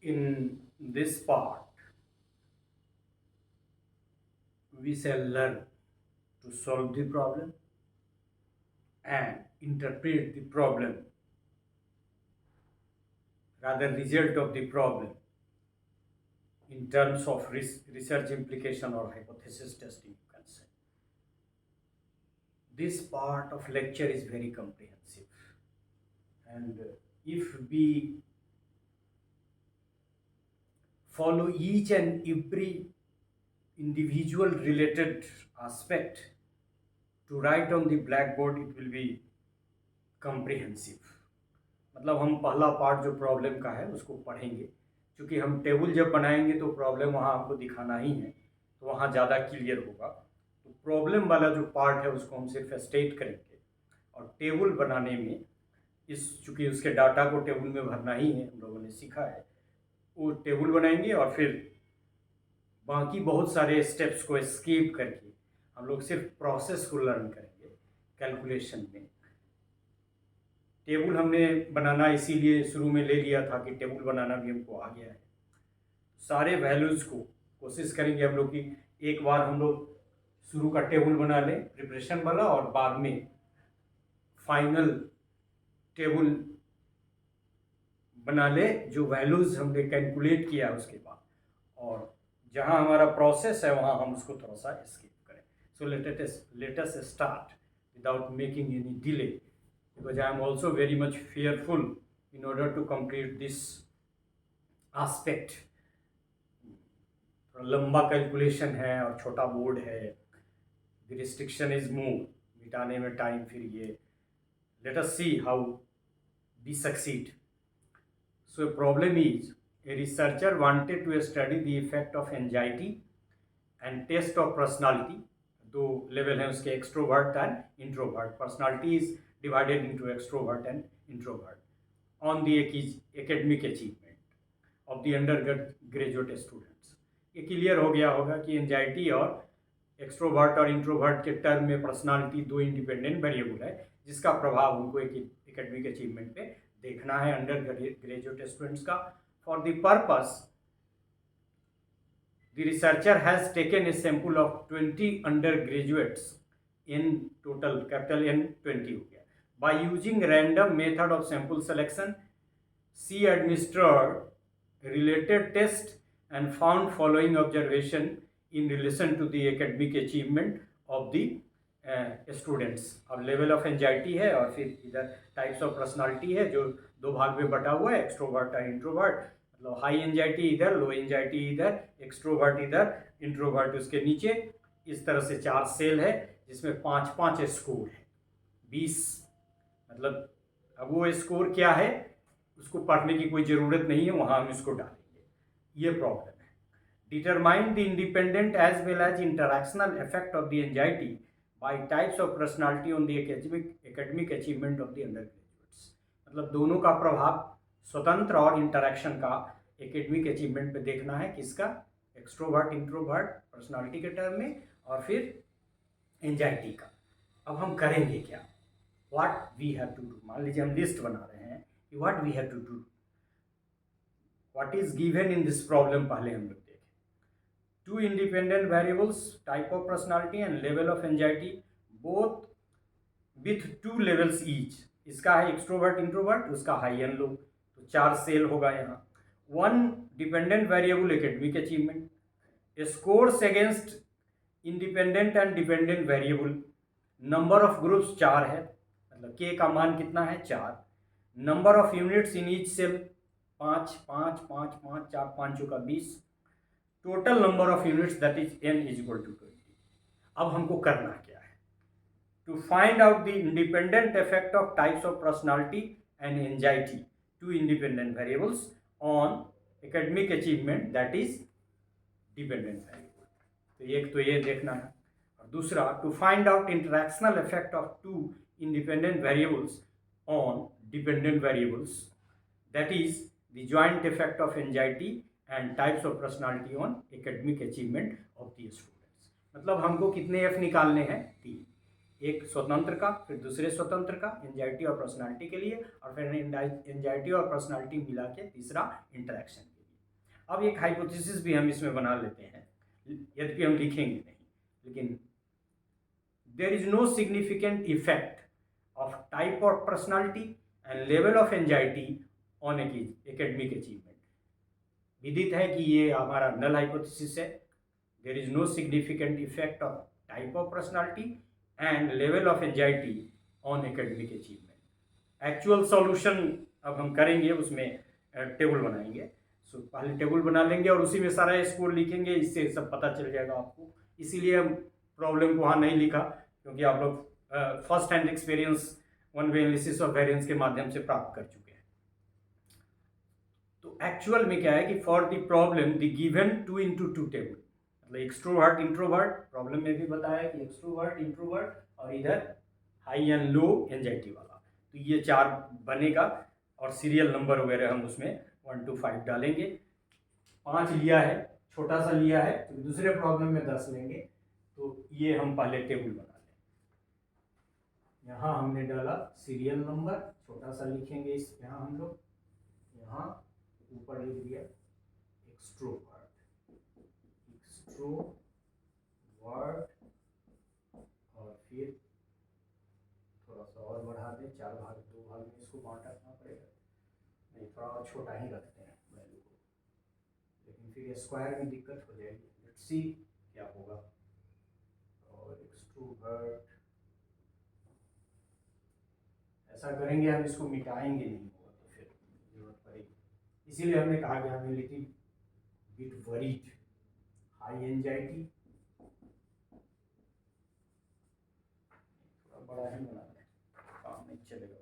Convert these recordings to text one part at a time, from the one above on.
In this part, we shall learn to solve the problem and interpret the problem, rather result of the problem in terms of research implication or hypothesis testing, you can say. This part of lecture is very comprehensive, and if we follow each and every individual related aspect to write on the blackboard, it will be comprehensive. मतलब हम पहला part जो problem का है उसको पढ़ेंगे, क्योंकि हम टेबल जब बनाएंगे तो प्रॉब्लम वहाँ हमको दिखाना ही है, तो वहाँ ज़्यादा क्लियर होगा। तो प्रॉब्लम वाला जो पार्ट है उसको हम सिर्फ स्टेट करेंगे, और टेबल बनाने में चूँकि उसके डाटा को टेबल में भरना ही है, हम लोगों ने सीखा है, वो टेबल बनाएंगे और फिर बाकी बहुत सारे स्टेप्स को स्किप करके हम लोग सिर्फ प्रोसेस को लर्न करेंगे कैलकुलेशन में। टेबल हमने बनाना इसीलिए शुरू में ले लिया था कि टेबल बनाना भी हमको आ गया है। सारे वैल्यूज़ को कोशिश करेंगे हम लोग कि एक बार हम लोग शुरू का टेबल बना लें प्रिपरेशन वाला, और बाद में फाइनल टेबल बना ले जो वैल्यूज़ हमने कैलकुलेट किया उसके बाद, और जहाँ हमारा प्रोसेस है वहाँ हम उसको थोड़ा सा स्किप करें। So let us start without making any delay, because I am also very much fearful in order to complete this aspect. लंबा कैलकुलेशन है और छोटा बोर्ड है, the restriction is more, मिटाने में टाइम फिर ये। Let us see how we succeed. So a problem is, a researcher wanted to study the effect of anxiety and test of personality. दो लेवल हैं उसके, extrovert and introvert. Personality is divided into extrovert and introvert on the academic achievement of the under graduate students. ये clear हो गया होगा कि anxiety और extrovert और इंट्रोवर्ट के टर्म में पर्सनालिटी दो इंडिपेंडेंट वेरिएबल है, जिसका प्रभाव हमको एकेडमिक अचीवमेंट पे देखना है अंडर ग्रेजुएट स्टूडेंट्स का। For the purpose, the researcher has taken a sample of 20 undergraduates in total, capital N 20 हो गया। By using random method of sample selection, she administered related test and found following observation in relation to the academic achievement of the students। अब level of anxiety है और फिर इधर types of personality है जो दो भाग में बटा हुआ है, एक्सट्रोवर्ट और इंट्रोवर्ट। मतलब हाई एंजाइटी इधर, लो एंजाइटी इधर, एक्सट्रोवर्ट इधर, इंट्रोवर्ट उसके नीचे। इस तरह से 4 सेल है जिसमें 5-5 स्कोर है, 20। मतलब अब वो स्कोर क्या है उसको पढ़ने की कोई ज़रूरत नहीं है, वहाँ हम इसको डालेंगे। ये प्रॉब्लम है। Determine the independent as well as interactional effect of the anxiety by types of personality on the academic achievement of the undergraduates. मतलब दोनों का प्रभाव स्वतंत्र और इंटरैक्शन का एकेडमिक अचीवमेंट पे देखना है, किसका, एक्सट्रोवर्ट इंट्रोवर्ट पर्सनालिटी के टर्म में, और फिर एंजाइटी का। अब हम करेंगे क्या, what we have to do. मान लीजिए हम लिस्ट बना रहे हैं कि what we have to do, what is given in this problem. पहले हम लोग देखें, 2 independent variables, type of personality and level of anxiety, both with 2 levels each. इसका है एक्सट्रोवर्ट इंट्रोवर्ट, उसका हाई एंड लो, तो 4 सेल होगा यहाँ। 1 dependent variable academic achievement, scores against independent and dependent variable. Number of groups 4 है, मतलब के का मान कितना है, 4। Number of units in each cell 5 5 5 5 4 5 का 20। Total number of units that is n is equal to 20। अब हमको करना क्या है, to find out the independent effect of types of personality and anxiety, 2 independent variables on academic achievement that is dependent variable। तो एक तो ये देखना है, और दूसरा to find out interactional effect of 2 independent variables on dependent variables, that is the joint effect of anxiety and types of personality on academic achievement of the students। मतलब हमको कितने F निकालने हैं, 3। एक स्वतंत्र का, फिर दूसरे स्वतंत्र का एंजाइटी और पर्सनालिटी के लिए, और फिर एंजाइटी और पर्सनालिटी मिला के तीसरा इंटरेक्शन के लिए। अब एक हाइपोथेसिस भी हम इसमें बना लेते हैं, यद्यपि हम लिखेंगे नहीं, लेकिन there is no significant effect of type of personality and level of anxiety on academic achievement. विदित है कि ये हमारा नल हाइपोथेसिस है। There is no significant effect of type of personality and level of anxiety on academic achievement. Actual solution अब हम करेंगे, उसमें टेबल बनाएंगे। सो पहले टेबल बना लेंगे और उसी में सारा स्कोर लिखेंगे, इससे सब पता चल जाएगा आपको। इसीलिए हम प्रॉब्लम को वहाँ नहीं लिखा, क्योंकि आप लोग first hand experience one way analysis of variance के माध्यम से प्राप्त कर चुके हैं। तो एक्चुअल में क्या है कि for the problem the given 2x2 table, मतलब एक्सट्रोवर्ट इंट्रोवर्ट, प्रॉब्लम में भी बताया कि एक्सट्रोवर्ट इंट्रोवर्ट और इधर हाई एंड लो एंजाइटी वाला, तो ये 4 बनेगा और सीरियल नंबर वगैरह हम उसमें 1 to 5 डालेंगे। 5 लिया है, छोटा सा लिया है, तो दूसरे प्रॉब्लम में 10 लेंगे। तो ये हम पहले टेबल बना लें। यहाँ हमने डाला सीरियल नंबर, छोटा सा लिखेंगे इस, यहाँ हम लोग यहाँ ऊपर लिख दिया एक्सट्रोवर्ट, और फिर थोड़ा सा और बढ़ा दें, 4 भाग 2 भाग में इसको बांटना पड़ेगा, नहीं थोड़ा और छोटा ही रखते हैं वैल्यू को, लेकिन फिर स्क्वायर में दिक्कत हो जाएगी। लेट्स सी क्या होगा। और एक्सट्रोवर्ट ऐसा करेंगे, हम इसको मिटाएंगे नहीं, होगा तो फिर जरूरत पड़ेगी। इसीलिए हमने कहा कि हमें little bit worried, high anxiety, थोड़ा बड़ा ही बना दें, काम नहीं चलेगा।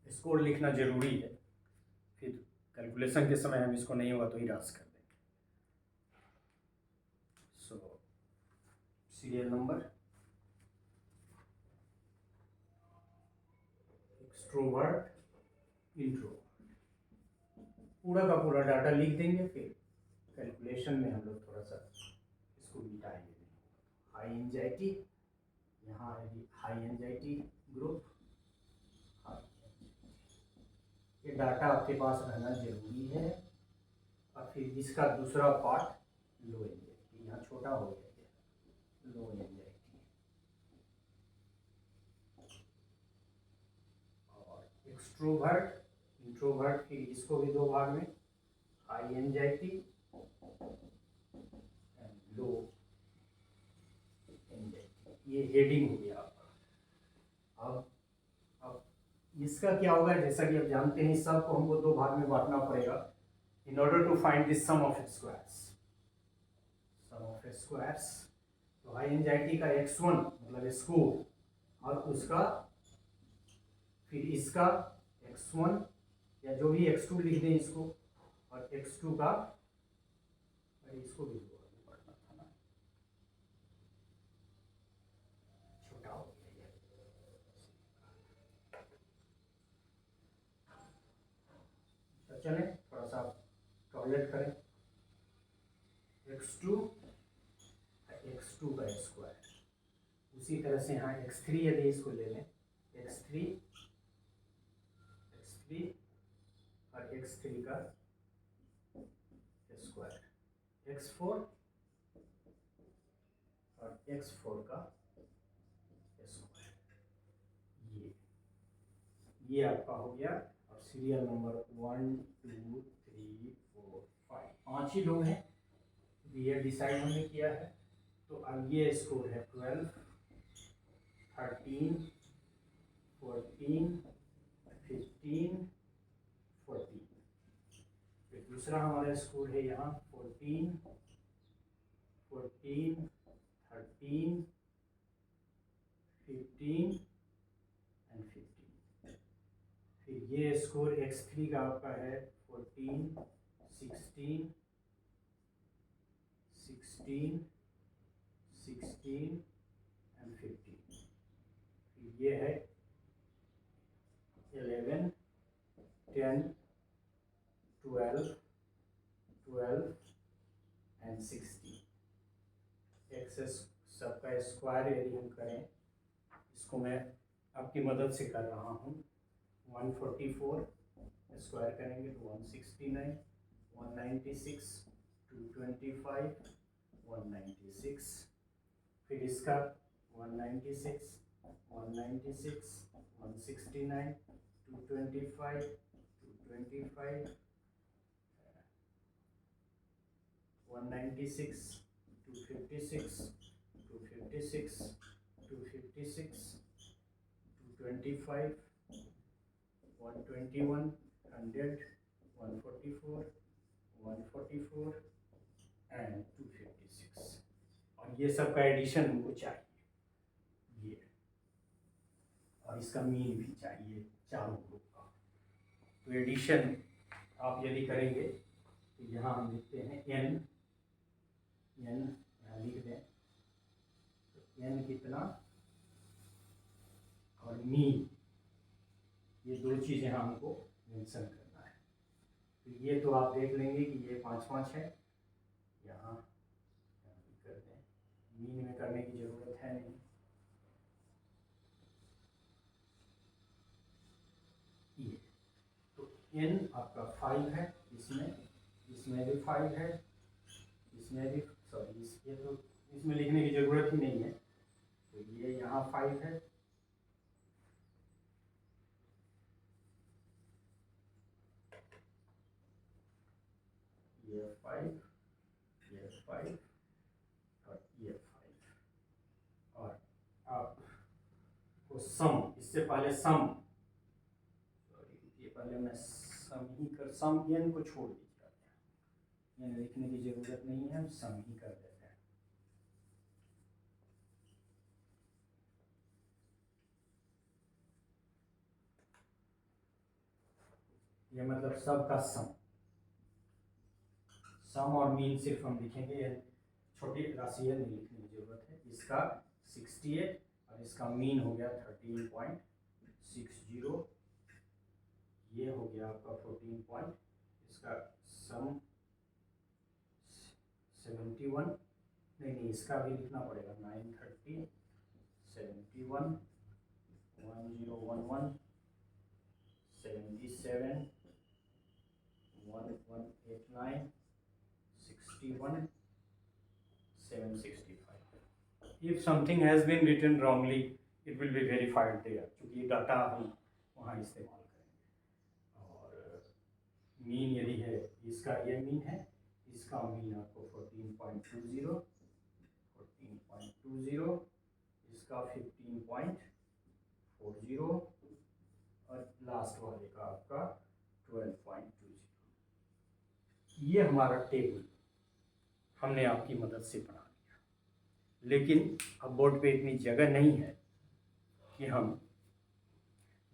स्कोर लिखना जरूरी है, फिर कैलकुलेशन के समय हम इसको नहीं हुआ तो इराज कर देंगे। सो सीरियल नंबर, एक्सट्रोवर्ट इंट्रोवर्ट, पूरा का पूरा डाटा लिख देंगे, फिर कैलकुलेशन में हम लोग थोड़ा सा इसको मिटाएंगे। हाई एंजाइटी, यहाँ है हाई एंजाइटी ग्रुप, ये डाटा आपके पास रहना जरूरी है। और फिर इसका दूसरा पार्ट लो एंजाइटी, यहाँ छोटा हो गया, लो एंजाइटी, और एक्सट्रोवर्ट इंट्रोवर्ट, फिर इसको भी 2 भाग में, high anxiety and low anxiety. ये हेडिंग हो गया आपका। अब इसका क्या होगा, जैसा कि आप जानते हैं, सबको हमको 2 भाग में बांटना पड़ेगा in order to find the sum of squares. Sum of squares, तो हाई एंजाइटी का x1 मतलब स्कोर, और उसका फिर इसका x1 या जो भी x2 लिख दें इसको, और x2 का, इसको भी पढ़ना था ना, छोटा हो गया। तो चलें थोड़ा सा टॉयलेट करें। x2 का स्क्वायर, उसी तरह से यहाँ x3 यदि इसको ले लें, x3 और x3 का स्क्वायर, x4 और x4 का स्क्वायर, ये आपका हो गया। और सीरियल नंबर 1 2 3 4 5, 5 ही लोग हैं, ये डिसाइड हमने किया है। तो अब ये स्कोर है 12 13 14 15 14। फिर दूसरा हमारा स्कोर है यहाँ 14 13 15 एंड 15। फिर ये स्कोर x3 का आपका है 14 16 एंड 15। फिर ये है 11 10 12 एंड 16। सबका स्क्वायर यदि हम करें, इसको मैं आपकी मदद से कर रहा हूँ। 144 स्क्वायर करेंगे तो 169, 196, 225, 196, फिर इसका 196, 196, 169, 225, 225, 196, 256, 256, 256, 225, 121, 100, 144, 144 एंड 256। और ये सब का एडिशन हमको चाहिए, ये, और इसका मीन भी चाहिए चारों ग्रुप का। तो एडिशन आप यदि करेंगे तो यहाँ हम लिखते हैं n, यहाँ लिख दें तो n कितना और मीन, ये दो चीज़ यहाँ हमको मेंशन करना है। तो ये तो आप देख लेंगे कि ये 5 5 है, यहाँ कर दें, मीन में करने की ज़रूरत है नहीं। ये तो n आपका 5 है, इसमें भी 5 है, इसमें भी, सॉरी ये तो इसमें लिखने की ज़रूरत ही नहीं है। तो ये यहाँ 5 है, ये 5, ये 5 और ये 5। और आपको सम, इससे पहले सम, सॉरी ये पहले मैं सम ही कर, सम n को छोड़ दीजिए, n लिखने की ज़रूरत नहीं है, हम सम ही कर देते हैं। ये मतलब सब का सम और मीन सिर्फ हम लिखेंगे, छोटी राशि है, नहीं लिखने की जरूरत है। इसका 68 और इसका मीन हो गया 13.60, ये हो गया आपका 14 पॉइंट, इसका सम 71, नहीं इसका भी लिखना पड़ेगा, 930, 71, 1011, 77, 1189, 61, 765. If something has been written wrongly, it will be verified there, क्योंकि डाटा हम वहाँ इस्तेमाल करेंगे। और मीन यदि है, इसका ये मीन है, इसका मीन आपको 14.20, 14.20, इसका 15.40 और लास्ट वाले का आपका 12.20। ये हमारा टेबल हमने आपकी मदद से बना लिया, लेकिन अब बोर्ड पे इतनी जगह नहीं है कि हम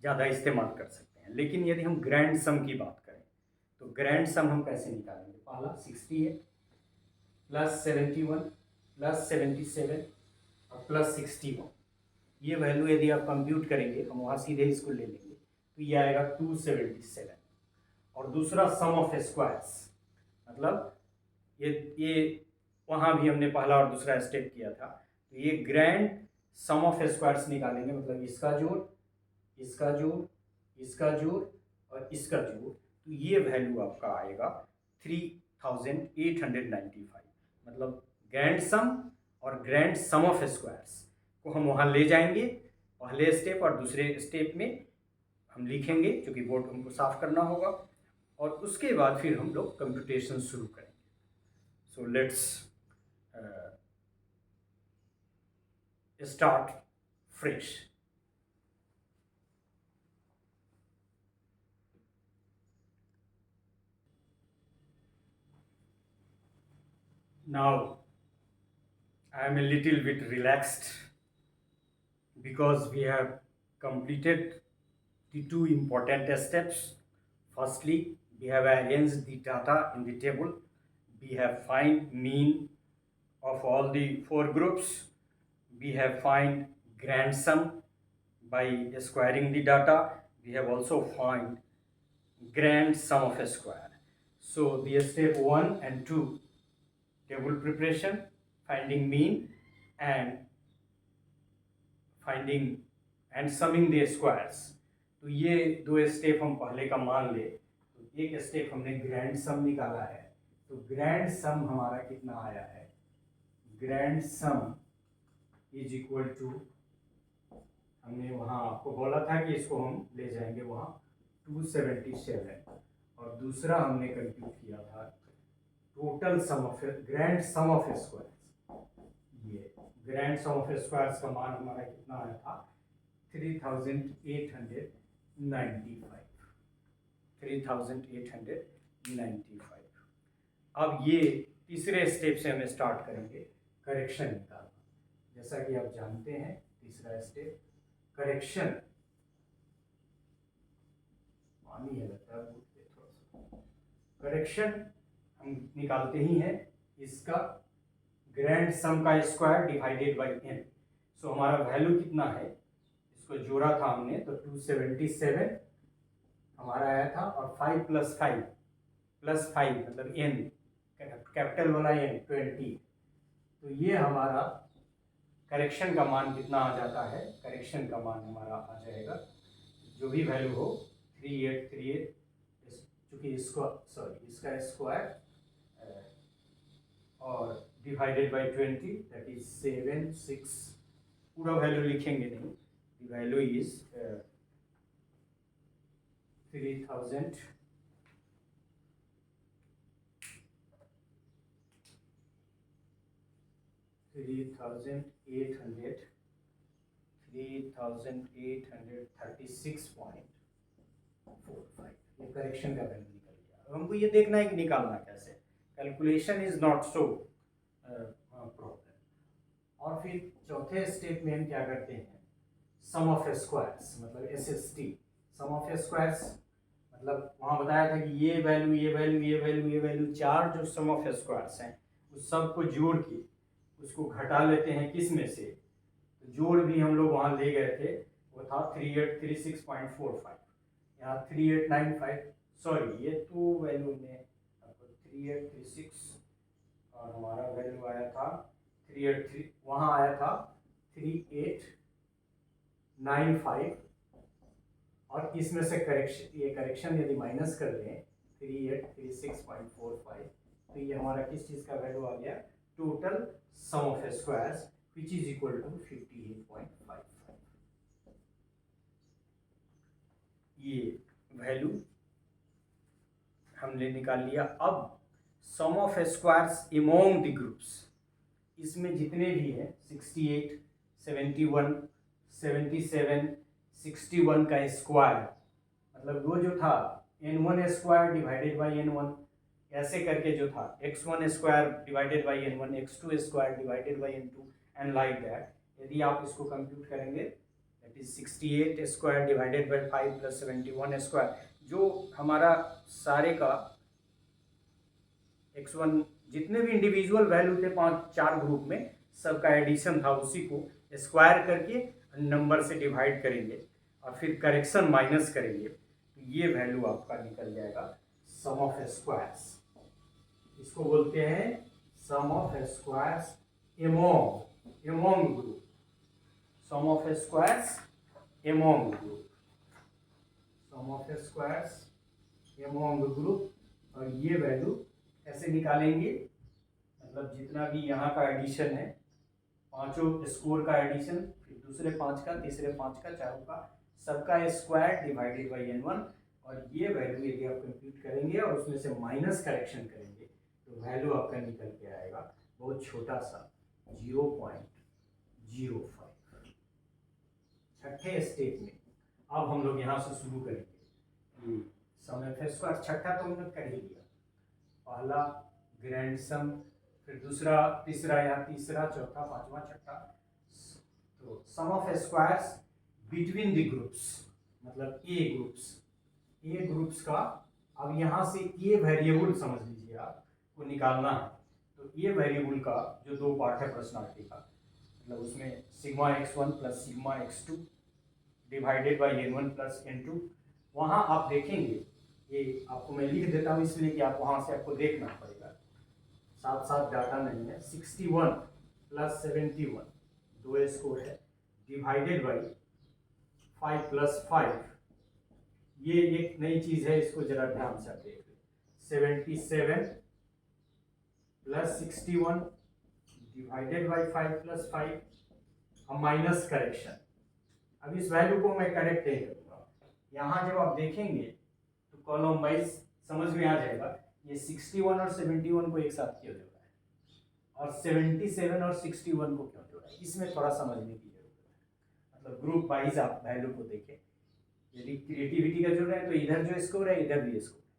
ज़्यादा इस्तेमाल कर सकते हैं। लेकिन यदि हम ग्रैंड सम की बात करें तो ग्रैंड सम हम कैसे निकालेंगे? पहला 68 प्लस 71 प्लस 77 और प्लस 61, ये वैल्यू यदि आप कंप्यूट करेंगे, हम वहाँ सीधे इसको ले लेंगे तो ये आएगा 277। और दूसरा सम ऑफ स्क्वायर्स, मतलब ये वहाँ भी हमने पहला और दूसरा स्टेप किया था, तो ये ग्रैंड सम ऑफ स्क्वायर्स निकालेंगे, मतलब इसका जोड़, इसका जोड़, इसका जोड़ और इसका जोड़, तो ये वैल्यू आपका आएगा 3895। मतलब ग्रैंड सम और ग्रैंड सम ऑफ स्क्वायर्स को हम वहाँ ले जाएंगे पहले स्टेप, और दूसरे स्टेप में हम लिखेंगे, क्योंकि बोर्ड हमको साफ करना होगा, और उसके बाद फिर हम लोग कंप्यूटेशन शुरू करेंगे। So let's start fresh. Now I am a little bit relaxed because we have completed the two important steps. Firstly, we have arranged the data in the table. We have find mean of all the four groups. We have find grand sum by squaring the data. We have also find grand sum of a square. So the step 1 and 2, table preparation, finding mean, and finding and summing the squares. तो ये दो step हम पहले का मान ले, तो एक स्टेप हमने ग्रैंड सम निकाला है, तो ग्रैंड सम हमारा कितना आया है, grand sum is equal to, हमने वहाँ आपको बोला था कि इसको हम ले जाएंगे वहाँ 277, और दूसरा हमने कंप्यूट किया था total sum of grand sum of squares. ये ग्रैंड सम ऑफ स्क्वायर्स का मान हमारा कितना आया था 3895। अब ये तीसरे स्टेप से हमें स्टार्ट करेंगे करेक्शन निकालना। जैसा कि आप जानते हैं तीसरा स्टेप करेक्शन, पानी है लगता है थोड़ा सा, करेक्शन हम निकालते ही हैं इसका ग्रैंड सम का स्क्वायर डिवाइडेड बाई n। सो हमारा वैल्यू कितना है, इसको जोड़ा था हमने तो 277 हमारा आया था, और 5 + 5 मतलब n, कैपिटल वाला n 20। तो ये हमारा करेक्शन का मान कितना आ जाता है, करेक्शन का मान हमारा आ जाएगा जो भी वैल्यू हो 3838, चूँकि इसका स्क्वायर और डिवाइडेड बाई 20 दैट इज 76, पूरा वैल्यू लिखेंगे नहीं, द वैल्यू इज 3800 3836.45, ये करेक्शन का वैल्यू निकल गया। अब हमको ये देखना है कि निकालना कैसे, calculation is not so problem. और फिर चौथे स्टेप में हम क्या करते हैं, सम ऑफ स्क्वायर्स मतलब SST। सम ऑफ स्क्वायर्स मतलब वहाँ बताया था कि ये वैल्यू ये वैल्यू ये वैल्यू ये वैल्यू, चार जो सम ऑफ स्क्वायर्स हैं उस सब को जोड़ के उसको घटा लेते हैं किस में से, तो जोड़ भी हम लोग वहाँ ले गए थे, वो था 3836.45, यहाँ 3895, सॉरी ये तो वैल्यू ने आपको 3836 और हमारा वैल्यू आया था 383, वहाँ आया था 3895, और इसमें से करेक्शन, ये करेक्शन यदि माइनस कर दें 3836.45, तो ये हमारा किस चीज़ का वैल्यू आ गया, total sum of squares which is equal to 58.55। ये वैल्यू हमने निकाल लिया। अब sum of squares among the groups, इसमें जितने भी हैं 68, 71, 77, 61 का स्क्वायर, मतलब वो जो था n1 square divided by n1, ऐसे करके जो था x1 square divided by n1, x2 square divided by n2 and like that. यदि आप इसको कंप्यूट करेंगे that is 68 square divided by 5 + 71 square, जो हमारा सारे का x1 जितने भी इंडिविजुअल वैल्यू थे 4 ग्रुप में, सबका एडिशन था, उसी को स्क्वायर करके नंबर से डिवाइड करेंगे और फिर करेक्शन माइनस करेंगे, तो ये वैल्यू आपका निकल जाएगा सम ऑफ स्क्वायर्स। इसको बोलते हैं sum of squares among group, sum of squares among group, sum of squares among group. और ये वैल्यू कैसे निकालेंगे, मतलब जितना भी यहाँ का एडिशन है, पांचों स्कोर का एडिशन, फिर दूसरे 5 का, तीसरे 5 का, चारों का, सबका स्क्वायर डिवाइडेड बाई n1, और ये वैल्यू यदि आप कंप्यूट करेंगे और उसमें से माइनस करेक्शन करेंगे तो वैल्यू आपका निकल के आएगा बहुत छोटा सा 0.05। छठे स्टेप में अब हम लोग यहाँ से शुरू करेंगे। सम ऑफ स्क्वायर छठा तो हमने कर ही लिया, पहला ग्रैंड सम, फिर दूसरा, तीसरा, यहाँ तीसरा, चौथा, पांचवा, छठा। तो sum of squares between the groups मतलब ए ग्रुप्स का, अब यहाँ से ये वेरिएबल समझ लीजिए आप को निकालना है, तो ये वेरिएबल का जो दो पार्ट है पर्सनालिटी का, मतलब उसमें sigma x1 + sigma x2 divided by n1 + n2, वहाँ आप देखेंगे, ये आपको मैं लिख देता हूँ इसलिए कि आप वहाँ से आपको देखना पड़ेगा, साथ साथ डाटा नहीं है। 61 प्लस 71 दो स्कोर है, डिवाइडेड बाई 5 प्लस 5, ये एक नई चीज है, इसको जरा ध्यान से देख लें। 77 प्लस 61 डिवाइडेड बाई 5 प्लस 5, अब माइनस करेक्शन। अब इस वैल्यू को मैं करेक्ट नहीं करूँगा, यहाँ जब आप देखेंगे तो कॉलम वाइज समझ में आ जाएगा ये 61 और 71 को एक साथ क्यों जोड़ा है और 77 और 61 को क्यों जोड़ा है, इसमें थोड़ा समझने की जरूरत है। मतलब ग्रुप वाइज आप वैल्यू को देखें, यदि क्रिएटिविटी का जोड़ रहे हैं तो इधर जो स्कोर है इधर भी स्कोर है,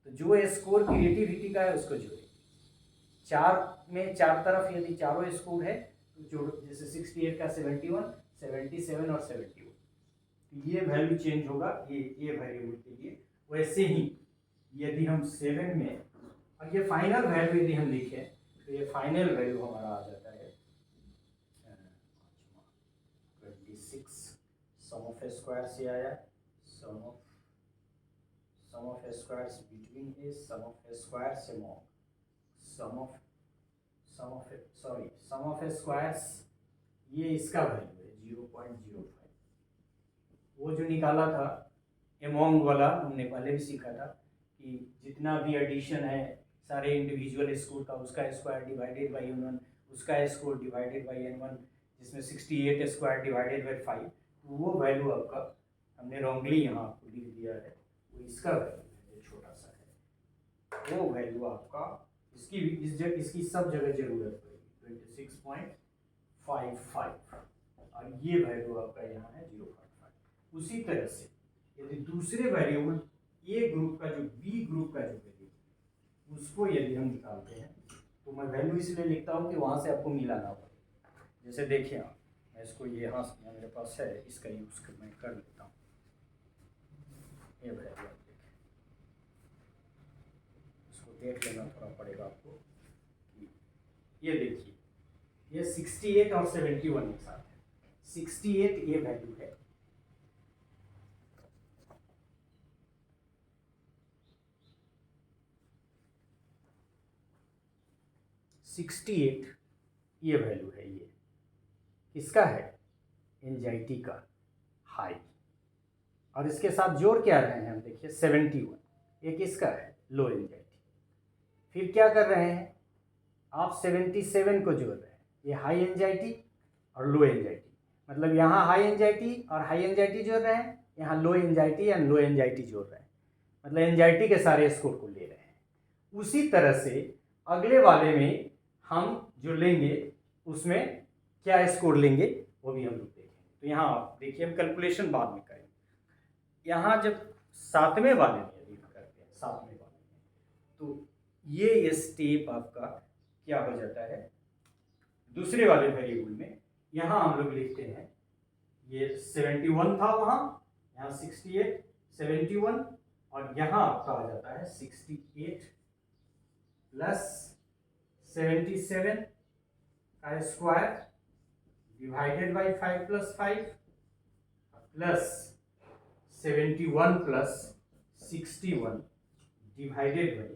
तो जो स्कोर क्रिएटिविटी का है उसको जोड़े। चार में चार तरफ यदि चारों स्कोर है तो जोड़ो, जैसे 68 का 71, 77 और 71, तो ये वैल्यू चेंज होगा ये वेरिएबल के लिए। वैसे ही यदि हम 7 में, और ये फाइनल वैल्यू यदि हम लिखें तो ये फाइनल वैल्यू हमारा आ जाता है 26। सम ऑफ स्क्वायर से आया, sum of squares between A, sum of square से मॉग, सम ऑफ स्क्वायर्स, ये इसका वैल्यू है 0.05। वो जो निकाला था एमोंग वाला, हमने पहले भी सीखा था कि जितना भी एडिशन है सारे इंडिविजुअल स्कोर का, उसका स्क्वायर डिवाइडेड बाई n1, उसका स्कोर डिवाइडेड बाई n1, जिसमें 68 स्क्वायर डिवाइडेड बाई 5, तो वो वैल्यू आपका हमने रॉन्गली यहाँ आपको लिख दिया है, वो इसका वैल्यू है जो छोटा सा है, वो वैल्यू आपका इसकी सब जगह जरूरत पड़ेगी 26.55, और ये वैल्यू आपका यहाँ है 0.5। उसी तरह से यदि दूसरे वेरिएबल ए ग्रुप का जो बी ग्रुप का जो वैल्यू उसको यदि हम निकालते हैं तो मैं वैल्यू इसलिए लिखता हूँ कि वहाँ से आपको मिलाना पड़े। जैसे देखिए आप, मैं इसको यहाँ मेरे पास है, इसका यूज़ मैं कर लेता हूँ। ये वैल्यू आप देखें, इसको देख लेना थोड़ा पड़ेगा आपको। ये देखिए, ये 68 और 71 एक साथ है। 68 ये वैल्यू है, 68 ये वैल्यू है, ये किसका है, एंजाइटी का हाई, और इसके साथ जोड़ क्या रहे हैं हम देखिए 71, ये किसका है, लो एंजाइटी। फिर क्या कर रहे हैं आप 77 को जोड़ रहे हैं, ये हाई एंजाइटी और लो एंजाइटी, मतलब यहाँ हाई एंजाइटी और हाई एंजाइटी जोड़ रहे हैं, यहाँ लो एंजाइटी या लो एंजाइटी जोड़ रहे हैं, मतलब एंजाइटी के सारे स्कोर को ले रहे हैं। उसी तरह से अगले वाले में हम जो लेंगे उसमें क्या स्कोर लेंगे वो भी हम लोग देखेंगे। तो यहाँ आप देखिए, हम कैलकुलेशन बाद में करेंगे। यहाँ जब सातवें वाले में यदि करते हैं, सातवें वाले में, तो ये स्टेप आपका क्या हो जाता है, दूसरे वाले वेरिएबल में यहाँ हम लोग लिखते हैं, ये 71 था वहाँ, यहाँ 68, 71, और यहाँ आपका आ जाता है 68 प्लस 77 का square divided by 5 plus 5 plus 71 plus 61 divided by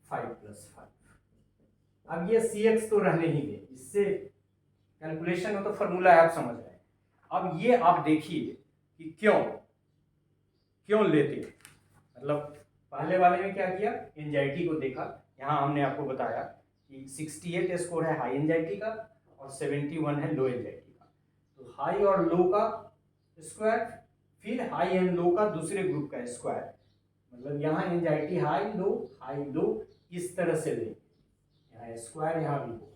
5 plus 5। अब ये CX तो रहने ही दे, इससे कैलकुलेशन में तो फॉर्मूला है, आप समझ रहे हैं। अब ये आप देखिए कि क्यों लेते हैं, मतलब पहले वाले में क्या किया, एंजाइटी को देखा, यहाँ हमने आपको बताया कि 68 स्कोर है हाई एंजाइटी का और 71 है लो एंजाइटी का, तो हाई और लो का स्क्वायर, फिर हाई एंड लो का दूसरे ग्रुप का स्क्वायर, मतलब यहाँ एंजाइटी हाई लो इस तरह से ले, यहाँ स्क्वायर यहाँ भी होगा।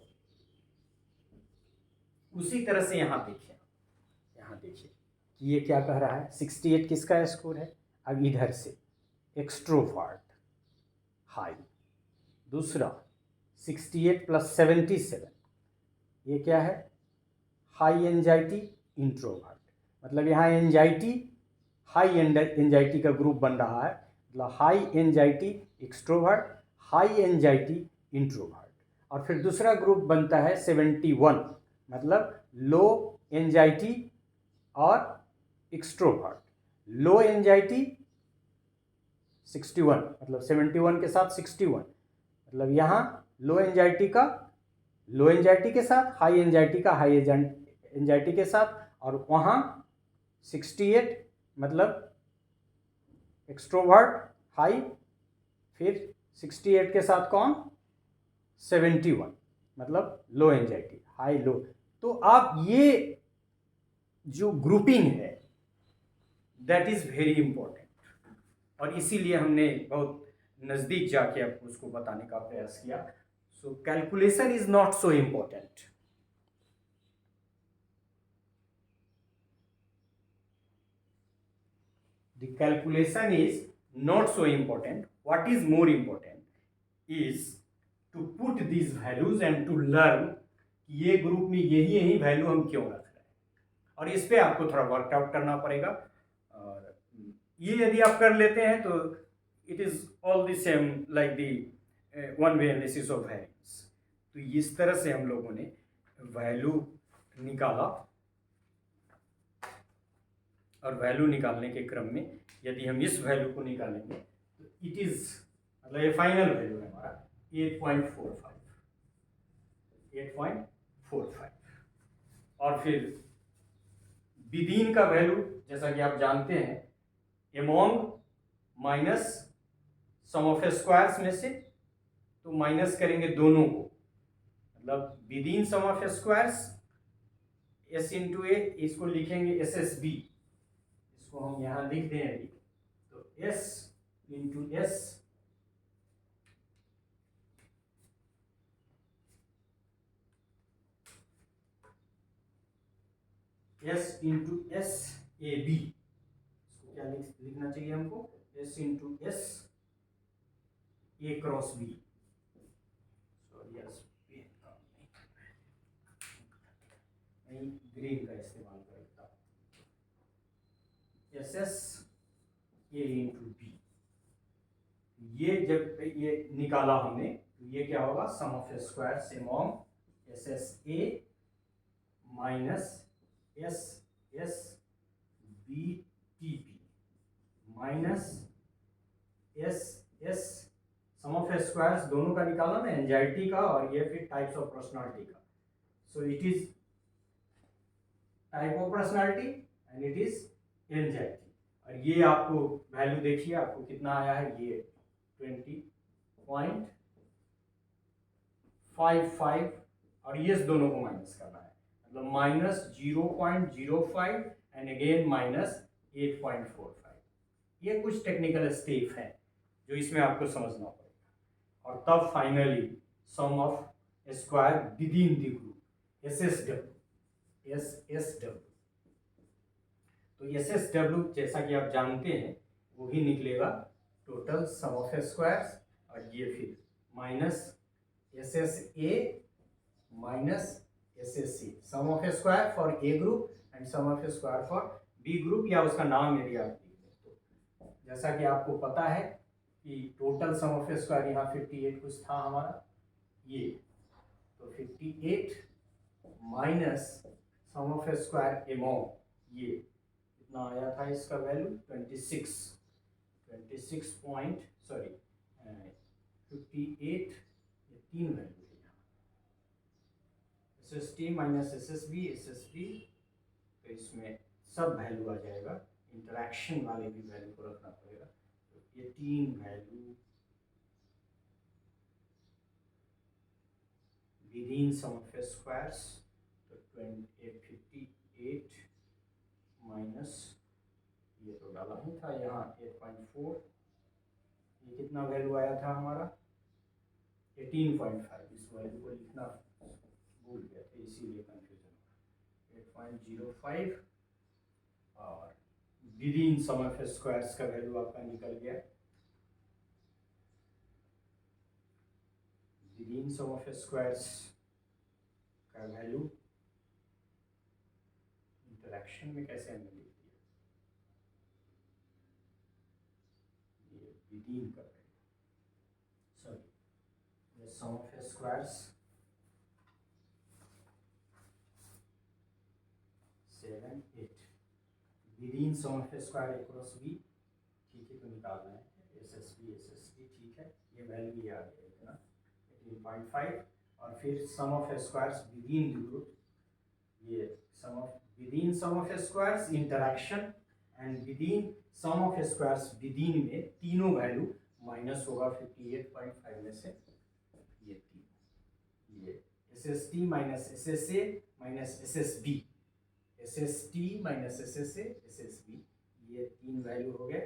उसी तरह से यहाँ देखिए कि ये क्या कह रहा है, 68 किसका स्कोर है, अब इधर से एक्सट्रोवर्ट हाई, दूसरा 68 प्लस 77 ये क्या है, हाई एंजाइटी इंट्रोवर्ट, मतलब यहाँ एंजाइटी हाई एंजाइटी का ग्रुप बन रहा है, मतलब high anxiety extrovert, high anxiety introvert, और फिर दूसरा ग्रुप बनता है 71, मतलब लो एंजाइटी और एक्सट्रोवर्ट, लो एंजाइटी 61, मतलब 71 के साथ 61, मतलब यहाँ लो एंजाइटी का लो एंजाइटी के साथ, हाई एंजाइटी का हाई एंजाइटी के साथ, और वहाँ 68 मतलब एक्सट्रोवर्ट हाई, फिर 68 के साथ कौन, 71 मतलब लो एंजाइटी हाई लो। तो आप ये जो ग्रुपिंग है दैट इज वेरी इंपॉर्टेंट, और इसीलिए हमने बहुत नज़दीक जाके आपको उसको बताने का प्रयास किया। So calculation is not so important. The calculation is not so important. What is more important is to put these values and to learn ये ग्रुप में यही वैल्यू हम क्यों रख रहे हैं, और इस पे आपको थोड़ा वर्कआउट करना पड़ेगा। और ये यदि आप कर लेते हैं तो it is all the same like the one way analysis of variance. तो इस तरह से हम लोगों ने वैल्यू निकाला, और वैल्यू निकालने के क्रम में यदि हम इस वैल्यू को निकालेंगे तो इट इज मतलब ये फाइनल वैल्यू है हमारा 8.45। और फिर विदिन का वैल्यू जैसा कि आप जानते हैं among minus sum of squares में से, तो माइनस करेंगे दोनों को, मतलब within sum of squares S into A, इसको लिखेंगे एस एस बी, इसको हम यहाँ लिख दें अभी, तो s into S into S A B, इसको क्या लिखना चाहिए हमको, s into S A cross B. Green का इस्तेमाल करता, S S A into B. ये जब ये निकाला हमने तो ये क्या होगा, sum of squares among S S A minus S S B T P minus S S sum of squares दोनों का निकाला ना, एंजाइटी का और ये फिर टाइप्स ऑफ पर्सनालिटी का। So it is type of personality and it is anxiety. और ये आपको वैल्यू देखिए आपको कितना आया है, ये 20.55, और ये दोनों को माइनस करना है, मतलब माइनस 0.05 एंड अगेन माइनस 8.45। ये कुछ टेक्निकल स्टेप है जो इसमें आपको समझना पड़ेगा। और तब finally sum of square within the group S S W. तो एस एस डब्ल्यू जैसा कि आप जानते हैं वो ही निकलेगा टोटल सम ऑफ स्क्वायर्स, और ये फिर minus S S A minus S S C, sum of square for A group and sum of square for B group, या उसका नाम यदि आप लिख दें तो। जैसा कि आपको पता है कि टोटल सम ऑफ स्क्वायर यहाँ 58 कुछ था हमारा, ये तो 58 minus sum of square among, ये कितना आया था इसका वैल्यू 26 पॉइंट सॉरी 58, ये तीन वैल्यू है यहाँ, S S T minus S S B, तो इसमें सब वैल्यू आ जाएगा, इंटरैक्शन वाले भी वैल्यू को रखना पड़ेगा। तो ये तीन value within sum of squares, तो 58 माइनस ये तो डाला ही था यहाँ 8.4, ये कितना वैल्यू आया था हमारा 18.5, इस वैल्यू को लिखना भूल गया थे इसीलिए कंफ्यूजन, 8.05, और विदिन सम ऑफ स्क्वायर्स का वैल्यू आपका निकल गया, विदिन सम ऑफ स्क्वायर्स का वैल्यू इंटरैक्शन में कैसे हमने लिख दिया, ये विदिन का वैल्यू, सॉरी ये sum of squares 7 8 within sum of square A cross B, ठीक है, तो निकालना है एस एस बी ठीक है, ये वैल्यू ये आ गया इतना 18.5, और फिर sum of squares within the group, ये sum of within sum of squares interaction and within sum of squares within में तीनों वैल्यू माइनस होगा 58.5 में से ये तीन, ये SST minus SSA minus SSB, SST minus SSA SSB, ये तीन वैल्यू हो गए।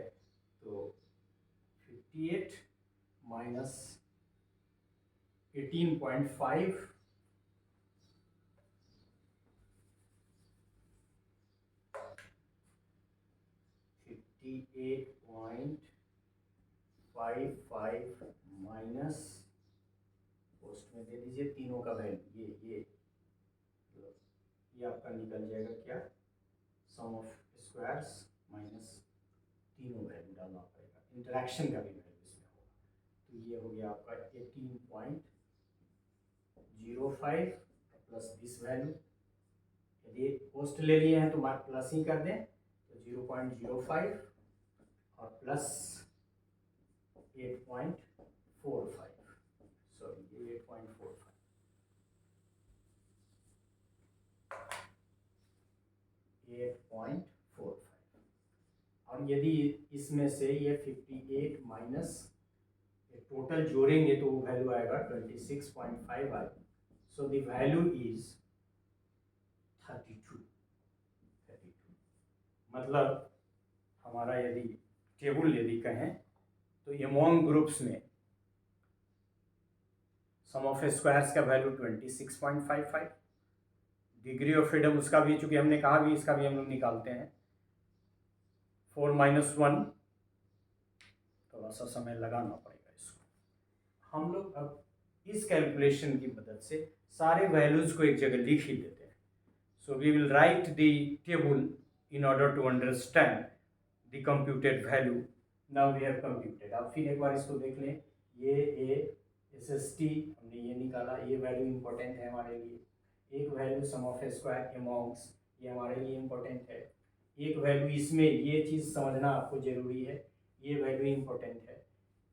तो 58 माइनस 18.5 58.55 माइनस पोस्ट में दे दीजिए तीनों का वैल्यू, ये आपका निकल जाएगा क्या, सम ऑफ स्क्वायर्स माइनस तीनों वैल्यू डालना पड़ेगा, इंटरैक्शन का भी वैल्यू इसमें होगा। तो ये हो गया आपका 18.05 प्लस दिस वैल्यू, यदि पोस्ट ले लिए हैं तो मार्क प्लस ही कर दें, तो 0.05 और प्लस 8.45, सॉरी ये 8.45, और यदि इसमें से ये 58 माइनस टोटल जोड़ेंगे तो वो वैल्यू आएगा 26.5 आएगा। So the value is 32। मतलब हमारा यदि टेबल यदि कहें तो एमोंग ग्रुप्स में सम ऑफ स्क्वायर्स का वैल्यू 26.55, डिग्री ऑफ फ्रीडम उसका भी, चूंकि हमने कहा भी इसका भी हम लोग निकालते हैं 4 माइनस 1, थोड़ा सा समय लगाना पड़ेगा इसको। हम लोग अब इस कैलकुलेशन की मदद से सारे वैल्यूज को एक जगह लिख ही देते हैं। So we will write the table in order to understand the computed value. Now we have computed। अब फिर एक बार इसको देख लें, ये SST हमने ये निकाला, ये वैल्यू इंपॉर्टेंट है हमारे लिए। एक value sum of square amongst, ये हमारे लिए इंपॉर्टेंट है। एक वैल्यू इसमें ये चीज़ समझना आपको ज़रूरी है, ये वैल्यू इंपॉर्टेंट है।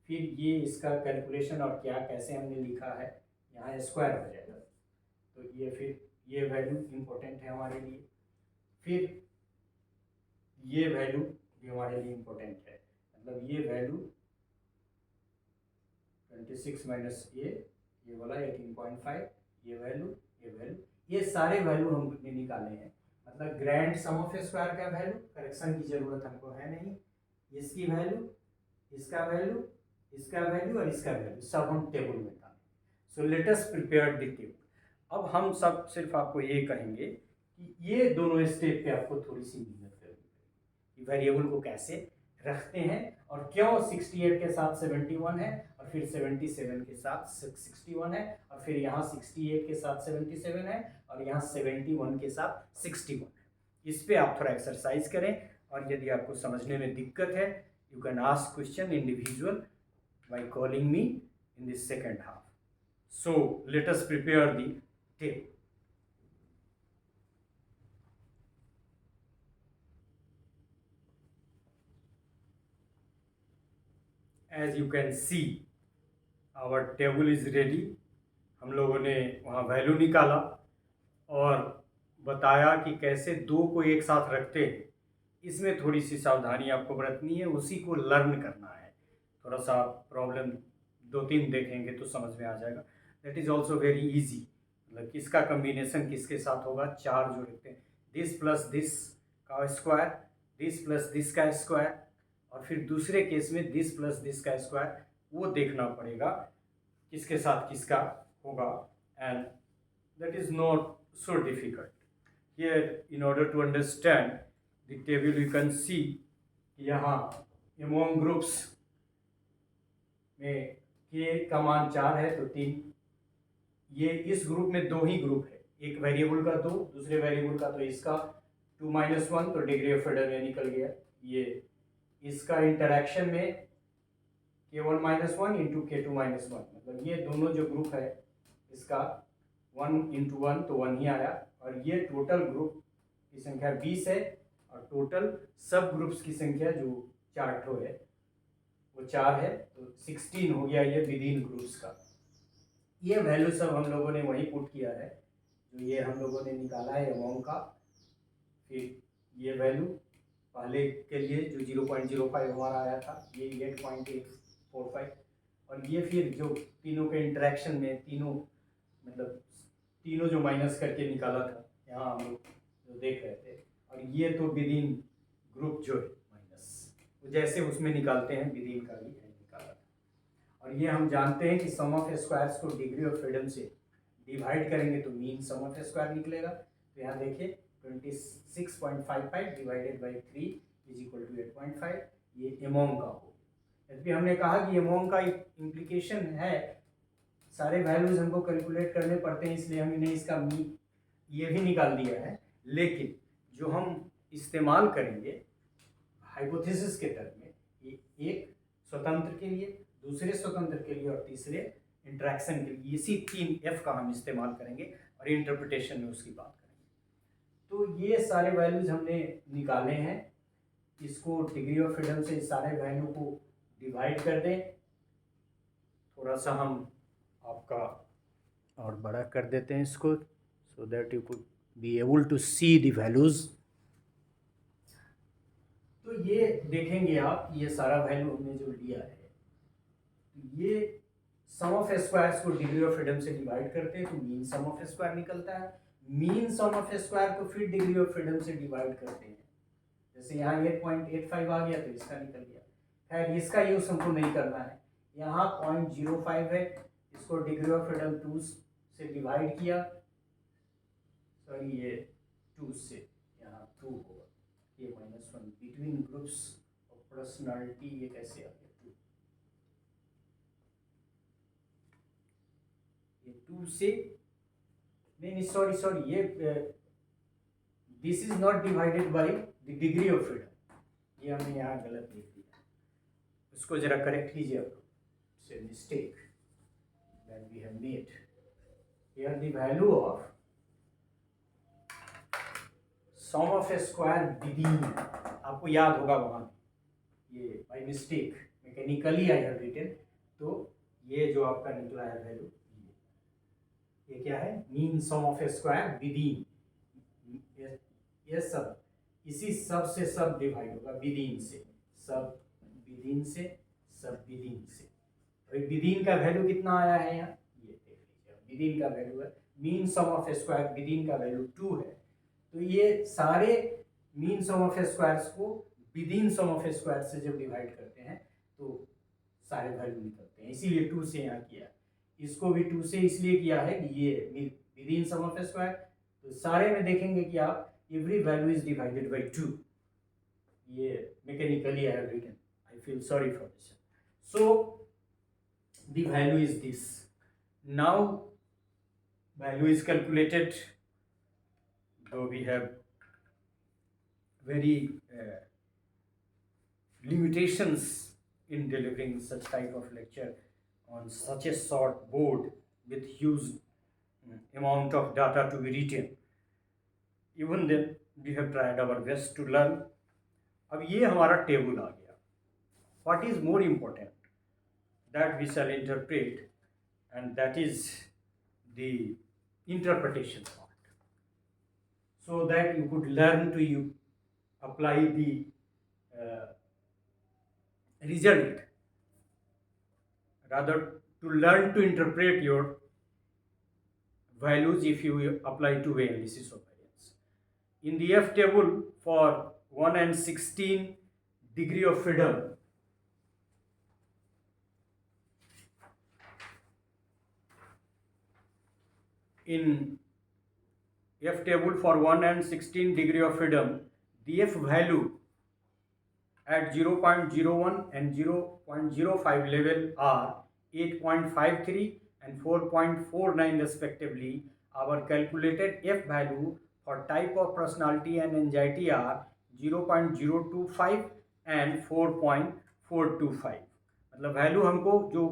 फिर ये इसका कैलकुलेशन और क्या कैसे हमने लिखा है, यहाँ स्क्वायर हो जाएगा, तो ये फिर ये वैल्यू इंपॉर्टेंट है हमारे लिए। फिर ये वैल्यू भी हमारे लिए इंपॉर्टेंट है, मतलब ये वैल्यू 26 माइनस ये वाला 18.5, ये वैल्यू, ये सारे वैल्यू हमने निकाले हैं। मतलब ग्रैंड सम ऑफ स्क्वायर का वैल्यू, करेक्शन की जरूरत हमको है नहीं, इसकी वैल्यू, इसका वैल्यू, इसका वैल्यू और इसका वैल्यू सब हम टेबल में डालें। So let us prepare the table. अब हम सब सिर्फ आपको ये कहेंगे कि ये दोनों स्टेप पे आपको थोड़ी सी मेहनत करनी, वेरिएबल को कैसे रखते हैं और क्यों 68 के साथ 71 है और फिर 77 के साथ 61 है और फिर यहाँ 68 के साथ 77 है और यहाँ 71 के साथ 61 है। इस पे आप थोड़ा एक्सरसाइज करें, और यदि आपको समझने में दिक्कत है you can ask question individual by calling me in this second half. So let us prepare the table. As you can see our table is ready। हम लोगों ने वहाँ वैल्यू निकाला और बताया कि कैसे दो को एक साथ रखते हैं। इसमें थोड़ी सी सावधानी आपको बरतनी है, उसी को लर्न करना है। थोड़ा सा प्रॉब्लम 2-3 देखेंगे तो समझ में आ जाएगा। That is also very easy. मतलब किसका कम्बिनेशन किसके साथ होगा, 4 जो रखते हैं, दिस प्लस दिस का स्क्वायर, दिस प्लस दिस का स्क्वायर, और फिर दूसरे केस में दिस प्लस दिस का स्क्वायर, वो देखना पड़ेगा किसके साथ किसका होगा। And that is not so difficult. Here in order to understand the table you can see यहाँ अमॉन्ग ग्रुप्स में के का मान 4 है तो 3, ये इस ग्रुप में 2 ही ग्रुप है, एक वेरिएबल का 2, दूसरे वेरिएबल का तो इसका 2 माइनस 1, तो डिग्री ऑफ फ्रीडम में निकल गया। ये इसका इंटरैक्शन में k1 minus 1 into k2 minus 1, मतलब ये दोनों जो ग्रुप है इसका 1 इंटू 1 तो 1 ही आया, और ये टोटल ग्रुप की संख्या 20 है और टोटल सब ग्रुप्स की संख्या जो 4 है वो 4 है, तो 16 हो गया ये विद इन ग्रुप्स का। ये वैल्यू सब हम लोगों ने वही पुट किया है जो ये हम लोगों ने निकाला है अमाउंट का। फिर ये वैल्यू पहले के लिए जो 0.05 हमारा आया था, ये 8.845, और ये फिर जो तीनों के इंटरेक्शन में तीनों मतलब तीनों जो माइनस करके निकाला था यहाँ हम लोग जो देख रहे थे, और ये तो विद इन ग्रुप जो है माइनस, जैसे उसमें निकालते हैं विद इन का भी निकाला था। और ये हम जानते हैं कि सम ऑफ स्क्वायर्स को डिग्री ऑफ फ्रीडम से डिवाइड करेंगे तो मीन सम ऑफ स्क्वायर निकलेगा। तो यहाँ देखिए 26.55 divided by 3 is equal to 8.5, ये एमोंग का हो गया। यदि हमने कहा कि एमोंग का इम्प्लीकेशन है, सारे वैल्यूज हमको कैलकुलेट करने पड़ते हैं, इसलिए हमने इसका ये भी निकाल दिया है। लेकिन जो हम इस्तेमाल करेंगे हाइपोथेसिस के तरफ में, ये एक स्वतंत्र के लिए, दूसरे स्वतंत्र के लिए और तीसरे इंट्रैक्शन के लिए, इसी 3F का हम इस्तेमाल करेंगे और इंटरप्रिटेशन में उसकी बात करेंगे। तो ये सारे वैल्यूज हमने निकाले हैं, इसको डिग्री ऑफ फ्रीडम से सारे वैल्यू को डिवाइड कर दें। थोड़ा सा हम आपका और बड़ा कर देते हैं इसको, so that you could be able to see the values. तो ये देखेंगे आप, ये सारा वैल्यू हमने जो लिया है, ये सम ऑफ स्क्वायर्स को डिग्री ऑफ फ्रीडम से डिवाइड करते हैं तो मीन सम ऑफ स्क्वायर निकलता है। मीन सम ऑफ स्क्वायर को फिर डिग्री ऑफ फ्रीडम से डिवाइड करते हैं, जैसे यहाँ 8.85 आ गया तो इसका निकल गया। खैर इसका यूज हमको नहीं करना है, यहाँ 0.05 है, इसको डिग्री ऑफ फ्रीडम 2 से डिवाइड किया, सॉरी ये 2 से यहाँ 2 होगा, ये -1 बिटवीन ग्रुप्स ऑफ पर्सनालिटी, ये कैसे आ गया 2, ये 2 से नहीं सॉरी ये this is not divided by the degree of freedom, ये हमने यहाँ गलत लिख दिया, इसको जरा करेक्ट कीजिए आप, it's a mistake that we have made. Here the value of sum of A square within, आपको याद होगा वहाँ ये by mistake mechanically I have written, तो ये जो आपका निकला है वैल्यू, ये क्या है, mean sum of A square within, ये सब इसी सब से सब डिवाइड होगा, विदिन से सब, विदिन से सब, विदिन से। तो विदिन का वैल्यू कितना आया है यहाँ, ये देख लीजिए, विदिन का वैल्यू है, mean sum of A square within का वैल्यू 2 है, तो ये सारे mean sum of A squares को within sum of A square से जब डिवाइड करते हैं तो सारे वैल्यू निकलते हैं, इसीलिए 2 से यहाँ किया। इसको भी 2 से इसलिए किया है कि ये within sum of A square, तो सारे में देखेंगे कि आप every value is divided by 2, ये mechanically I have written, I feel sorry for this. So the value is this. Now value is calculated, though we have very limitations in delivering such type of lecture on such a short board with huge amount of data to be written. Even then we have tried our best to learn. अब ये हमारा table आ गया, what is more important that we shall interpret, and that is the interpretation part, so that you could learn to apply the result, rather to learn to interpret your values if you apply two-way analysis of variance. In the F table for 1 and 16 degree of freedom, in F table for 1 and 16 degree of freedom, the F value at 0.01 and 0.05 level are 8.53 and 4.49 respectively. Our calculated F value for type of personality and anxiety are 0.025 and 4.425। मतलब value हमको जो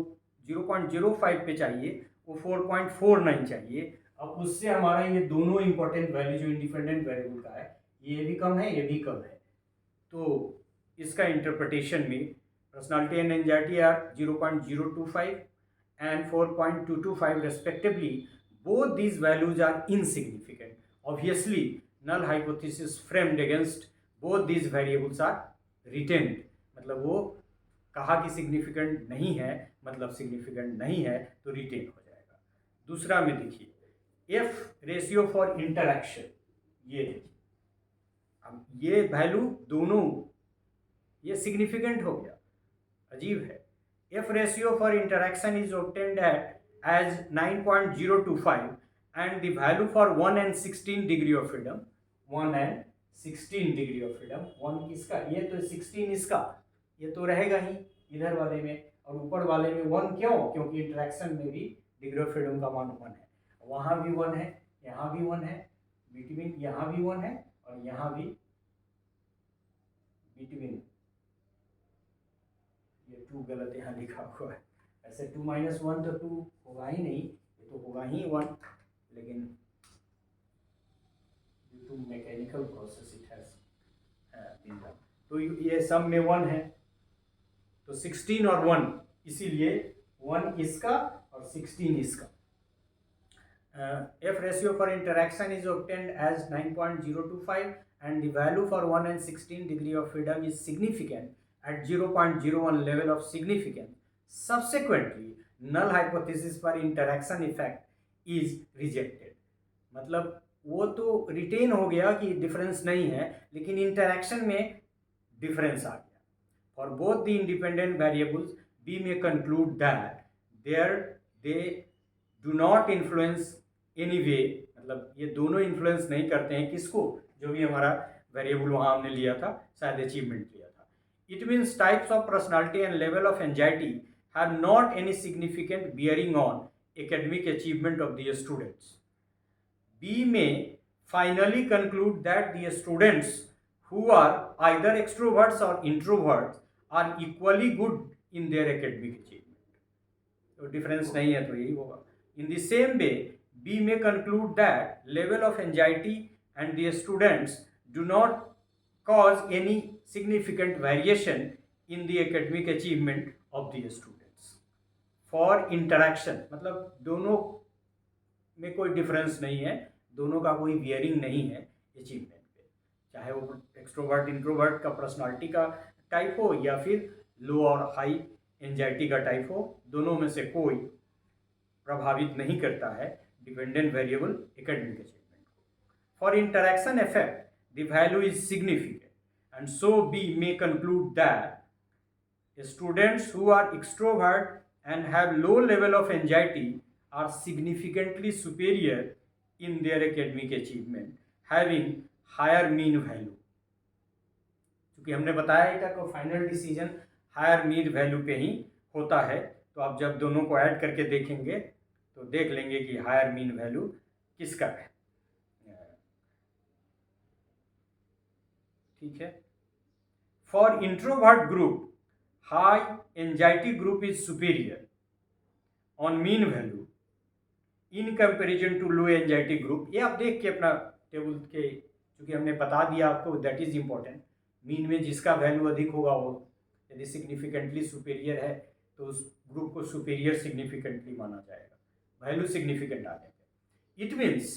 0.05 पे चाहिए वो 4.49 चाहिए। अब उससे हमारा ये दोनों इंपॉर्टेंट वैल्यू जो इंडिपेंडेंट वेरिएबल का है, ये भी कम है, ये भी कम है, तो इसका इंटरप्रिटेशन में personality and anxiety are 0.025 and 4.225 respectively, both these values are insignificant. Obviously, null hypothesis framed against both these variables are retained. मतलब वो कहा कि सिग्निफिकेंट नहीं है, मतलब सिग्निफिकेंट नहीं है तो रिटेन हो जाएगा. दूसरा में देखिए एफ रेशियो फॉर इंटरैक्शन, ये देखिए अब ये वैल्यू दोनों ये सिग्निफिकेंट हो गया, अजीब है. F ratio for interaction is obtained at as 9.025 and the value for 1 and 16 degree of freedom, 1 and 16 degree of freedom, 1 किसका, ये तो 16 इसका, ये तो रहेगा ही इधर वाले में, और ऊपर वाले में 1 क्यों, क्योंकि इंटरेक्शन में भी डिग्री ऑफ फ्रीडम का मान 1 है, वहाँ भी 1 है, यहाँ भी 1 है, बिटवीन यहाँ भी 1 है और यहाँ भी बिटवीन, ये 2 गलत यहाँ लिखा हुआ है, ऐसे 2 - 1 तो 2 होगा ही नहीं, ये तो होगा ही 1, लेकिन due to mechanical process it has been done, तो ये सम में 1 है, तो 16 और 1, इसीलिए 1 इसका और 16 इसका. F ratio for interaction is obtained as 9.025 and the value for 1 and 16 degree of freedom is significant at 0.01 level of significance. Subsequently, null hypothesis for interaction effect is rejected. मतलब वो तो रिटेन हो गया कि डिफरेंस नहीं है, लेकिन interaction में डिफरेंस आ गया. For both the independent variables, we may conclude that they do not influence any way, मतलब ये दोनों इन्फ्लुएंस नहीं करते हैं किसको, जो भी हमारा वेरिएबल वहाँ हमने लिया था, शायद अचीवमेंट लिया था. It means types of personality and level of anxiety have not any significant bearing on academic achievement of the students. We may finally conclude that the students who are either extroverts or introverts are equally good in their academic achievement. तो difference नहीं है तो यही होगा. In the same way, we may conclude that level of anxiety and the students do not cause any significant variation in the academic achievement of the students. For interaction, मतलब दोनों में कोई डिफरेंस नहीं है, दोनों का कोई बियरिंग नहीं है अचीवमेंट पे, चाहे वो एक्सट्रोवर्ट इंट्रोवर्ट का पर्सनालिटी का टाइप हो या फिर लो और हाई एंजाइटी का टाइप हो, दोनों में से कोई प्रभावित नहीं करता है डिपेंडेंट वेरिएबल एकेडमिक अचीवमेंट को. For interaction effect the value is significant and so we may conclude that students who are extrovert and have low level of anxiety are significantly superior in their academic achievement having higher mean value. क्योंकि हमने बताया ही था कि final decision higher mean value पे ही होता है, तो आप जब दोनों को ऐड करके देखेंगे तो देख लेंगे कि हायर मीन वैल्यू किसका है. ठीक है. For introvert group high anxiety group is superior on mean value in comparison to low anxiety group. ये आप देख के अपना टेबल के, क्योंकि हमने बता दिया आपको, दैट इज इम्पोर्टेंट. मीन में जिसका वैल्यू अधिक होगा वो यदि सिग्निफिकेंटली सुपेरियर है तो उस ग्रुप को सुपेरियर सिग्निफिकेंटली माना जाएगा, वैल्यू सिग्निफिकेंट आने पे. It means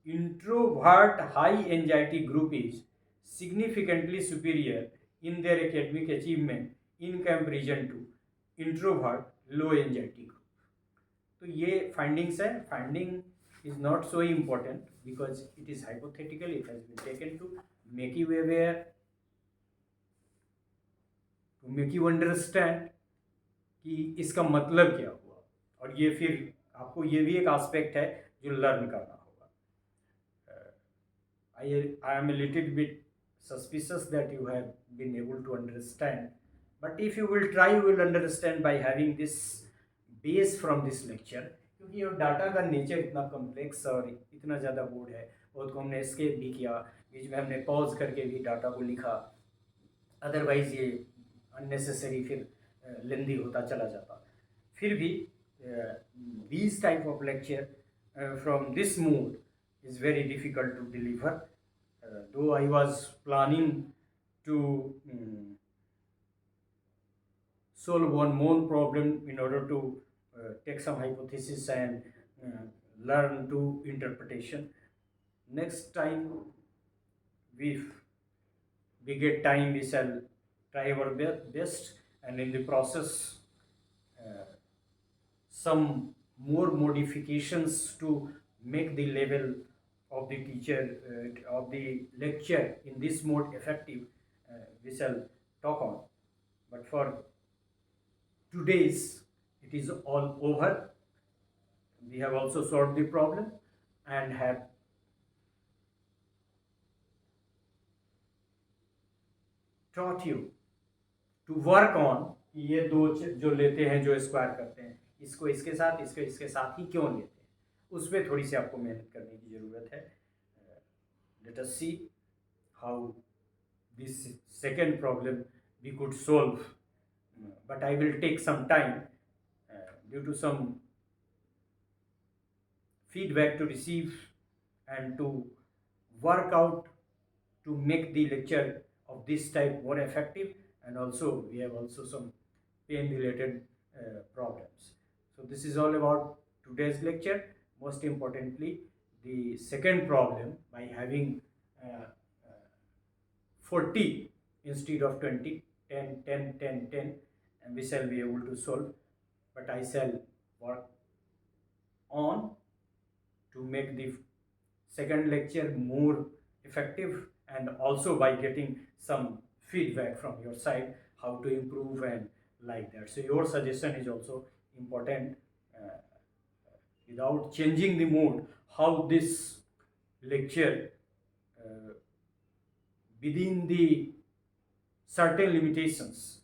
introvert high anxiety group is significantly superior in their academic achievement in comparison to introvert low anxiety group. तो ये फाइंडिंग्स है. Finding is not so important because it is hypothetical, it has been taken to make you aware, to make you understand कि इसका मतलब क्या हुआ. और ये फिर आपको ये भी एक एस्पेक्ट है जो लर्न करना होगा. I am a little bit suspicious that you have been able to understand, but if you will try you will understand by having this base from this lecture. क्योंकि ये डाटा का nature इतना complex और इतना ज़्यादा board है, बहुत को हमने एस्केप भी किया, बीच में हमने पॉज करके भी डाटा को लिखा, अदरवाइज ये अननेसेसरी फिर लेंदी होता चला जाता. फिर भी these type of lecture from this mood is very difficult to deliver. Though I was planning to solve one more problem in order to take some hypothesis and learn to interpretation. Next time, if we get time, we shall try our best, and in the process, uh, some more modifications to make the level of the teacher of the lecture in this mode effective, we shall talk on. But for today's, it is all over. We have also solved the problem and have taught you to work on ये दो जो लेते हैं, जो square करते हैं, इसको इसके साथ, इसको इसके साथ ही क्यों लेते हैं, उस पर थोड़ी सी आपको मेहनत करने की ज़रूरत है. Let us see how this second problem we could solve, but I will take some time due to some feedback to receive and to work out to make the lecture of this type more effective, and also we have also some pain related problems. So this is all about today's lecture. Most importantly, the second problem, by having 40 instead of 20, 10, 10, 10, 10, and we shall be able to solve, but I shall work on to make the second lecture more effective, and also by getting some feedback from your side how to improve and like that. So your suggestion is also important, without changing the mode, how this lecture within the certain limitations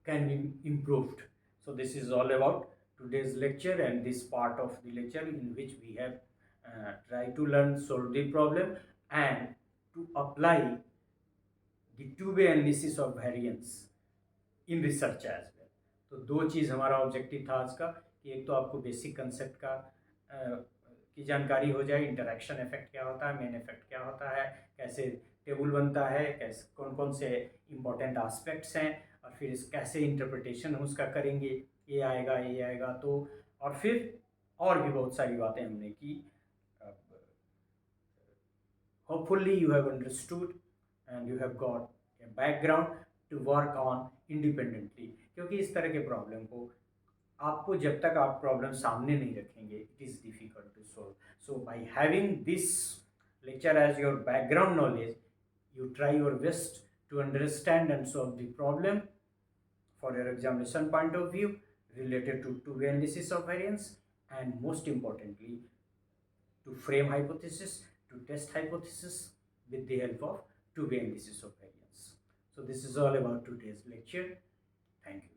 can be improved. So this is all about today's lecture and this part of the lecture in which we have tried to learn, solve the problem, and to apply the two-way analysis of variance in research as well. तो दो चीज़ हमारा objective था आज का, कि एक तो आपको बेसिक कंसेप्ट का की जानकारी हो जाए, इंटरेक्शन इफेक्ट क्या होता है, मेन इफेक्ट क्या होता है, कैसे टेबल बनता है, कैसे कौन कौन से इम्पोर्टेंट एस्पेक्ट्स हैं, और फिर कैसे इंटरप्रिटेशन हम उसका करेंगे, ये आएगा तो, और फिर और भी बहुत सारी बातें हमने की. Hopefully you have understood and you have got a background to work on independently. क्योंकि इस तरह के प्रॉब्लम को आपको जब तक आप प्रॉब्लम सामने नहीं रखेंगे, it is difficult to solve. So by having this lecture as your background knowledge, you try your best to understand and solve the problem for your examination point of view related to two-way analysis of variance, and most importantly to frame hypothesis, to test hypothesis with the help of two-way analysis of variance. So this is all about today's lecture. Thank you.